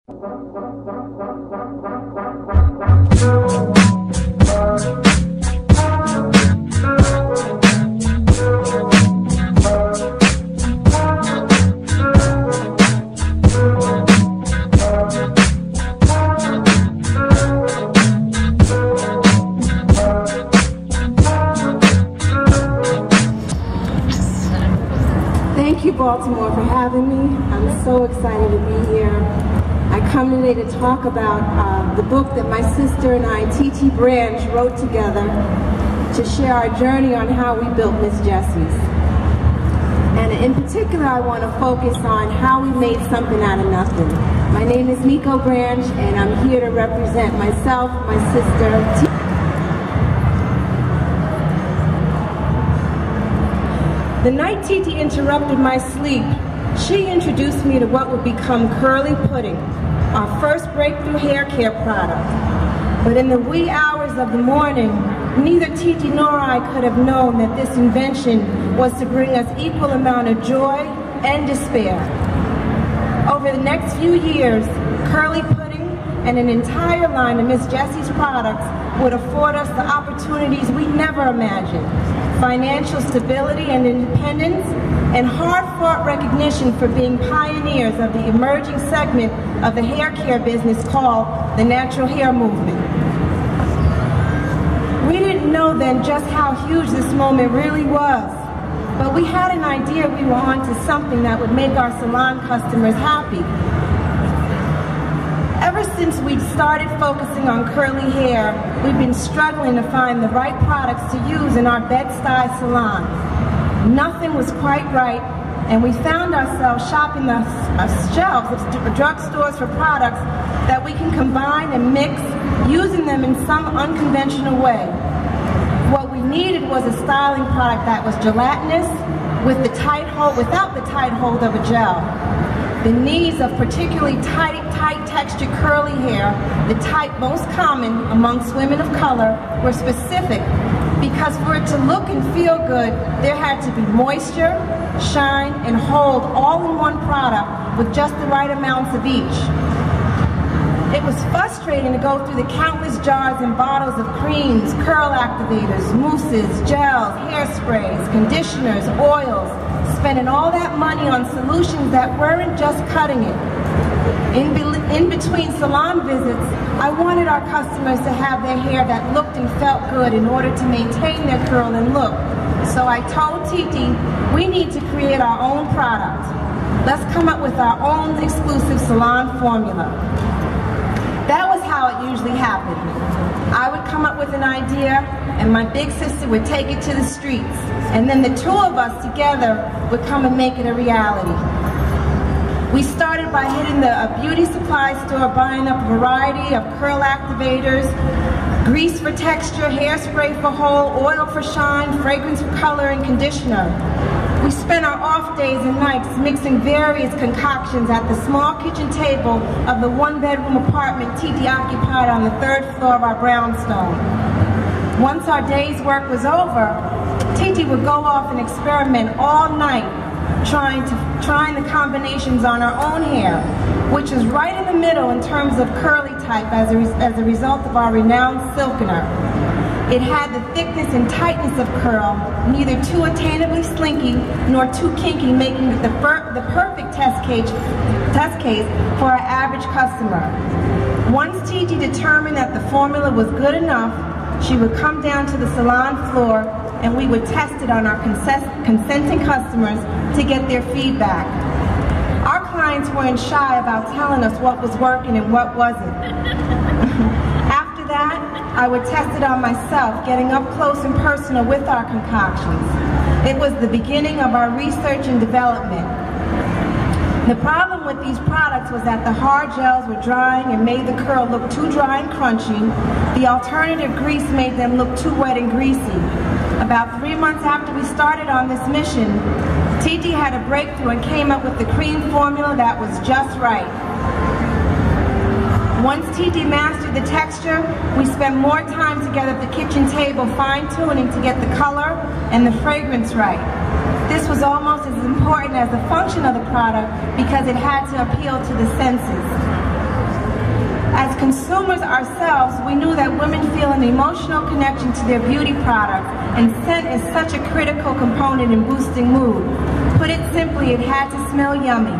Thank you, Baltimore, for having me. I'm so excited to be here. I come today to talk about the book that my sister and I, Titi Branch, wrote together to share our journey on how we built Miss Jessie's. And in particular, I want to focus on how we made something out of nothing. My name is Miko Branch, and I'm here to represent myself, my sister, Titi. The night Titi interrupted my sleep, she introduced me to what would become curly pudding, our first breakthrough hair care product. But in the wee hours of the morning, neither Titi nor I could have known that this invention was to bring us equal amount of joy and despair. Over the next few years, curly pudding and an entire line of Miss Jessie's products would afford us the opportunities we never imagined. Financial stability and independence, and hard-fought recognition for being pioneers of the emerging segment of the hair care business called the natural hair movement. We didn't know then just how huge this moment really was, but we had an idea we were onto something that would make our salon customers happy. Ever since we started focusing on curly hair, we've been struggling to find the right products to use in our Bed-Stuy salon. Nothing was quite right, and we found ourselves shopping the shelves of drugstores for products that we can combine and mix, using them in some unconventional way. What we needed was a styling product that was gelatinous, with the tight hold, without the tight hold of a gel. The needs of particularly tight textured curly hair, the type most common amongst women of color, were specific because for it to look and feel good, there had to be moisture, shine, and hold all in one product with just the right amounts of each. It was frustrating to go through the countless jars and bottles of creams, curl activators, mousses, gels, hairsprays, conditioners, oils, spending all that money on solutions that weren't just cutting it. In between salon visits, I wanted our customers to have their hair that looked and felt good in order to maintain their curl and look. So I told Titi, we need to create our own product. Let's come up with our own exclusive salon formula. That was how it usually happened. I would come up with an idea, and my big sister would take it to the streets, and then the two of us together would come and make it a reality. We started by hitting the beauty supply store, buying up a variety of curl activators, grease for texture, hairspray for hold, oil for shine, fragrance for color, and conditioner. We spent our off days and nights mixing various concoctions at the small kitchen table of the one-bedroom apartment Titi occupied on the 3rd floor of our brownstone. Once our day's work was over, Titi would go off and experiment all night, trying the combinations on her own hair, which is right in the middle in terms of curly type as a result of our renowned silkener. It had the thickness and tightness of curl, neither too attainably slinky nor too kinky, making it the perfect test case for our average customer. Once Titi determined that the formula was good enough, she would come down to the salon floor and we would test it on our consenting customers to get their feedback. Our clients weren't shy about telling us what was working and what wasn't. After that, I would test it on myself, getting up close and personal with our concoctions. It was the beginning of our research and development. The problem with these products was that the hard gels were drying and made the curl look too dry and crunchy. The alternative grease made them look too wet and greasy. About 3 months after we started on this mission, Titi had a breakthrough and came up with the cream formula that was just right. Once Titi mastered the texture, we spent more time together at the kitchen table fine-tuning to get the color and the fragrance right. This was almost as important as the function of the product because it had to appeal to the senses. consumers ourselves, we knew that women feel an emotional connection to their beauty products, and scent is such a critical component in boosting mood. Put it simply, it had to smell yummy.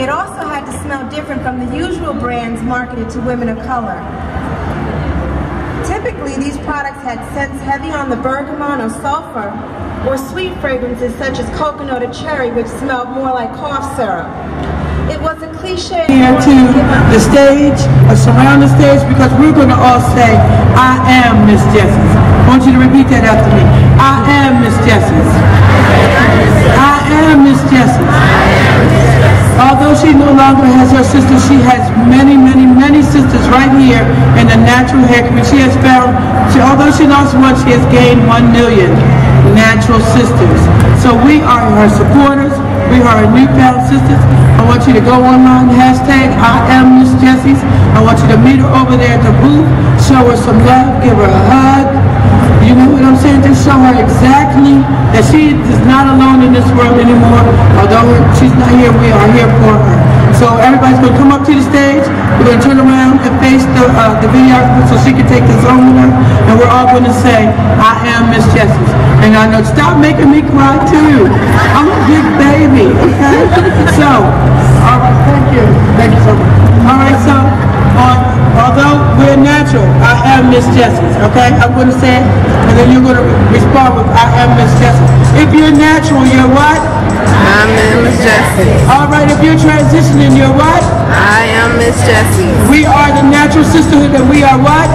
It also had to smell different from the usual brands marketed to women of color. Typically, these products had scents heavy on the bergamot or sulfur, or sweet fragrances such as coconut or cherry, which smelled more like cough syrup. It was a cliche. Here to the stage, surround the stage, because we're going to all say, I am Miss Jessie. I want you to repeat that after me. I am Miss Jessie. I am Miss Jessie. Although she no longer has her sister, she has many, many, many sisters right here in the natural hair community. She has found, although she lost one, she has gained 1 million natural sisters. So we are her supporters. We are her newfound sisters. I want you to go online, hashtag I am Miss Jessie. I want you to meet her over there at the booth. Show her some love, give her a hug. You know what I'm saying? Just show her exactly that she is not alone in this world anymore. Although she's not here, we are here for her. So everybody's going to come up to the stage. We're going to turn around and face the videographer so she can take this home with her. And we're all going to say, I am Miss Jessie. And I know, stop making me cry too. I'm a big baby, okay? So, all right, thank you. Thank you so much. All right, so, although we're natural, I am Miss Jessie, okay? I'm going to say it, and then you're going to respond with, I am Miss Jessie. If you're natural, you're what? I'm Miss Jessie. All right, if you're transitioning, you're what? I am Miss Jessie. We are the natural sisterhood, and we are what?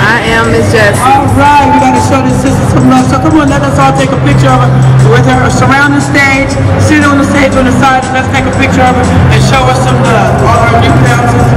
I am Miss Jessie. All right, we got to show this sister some love. So come on, let us all take a picture of her with her. Surround the stage, sit on the stage on the side, and let's take a picture of her and show her some love. All our newfound sisters.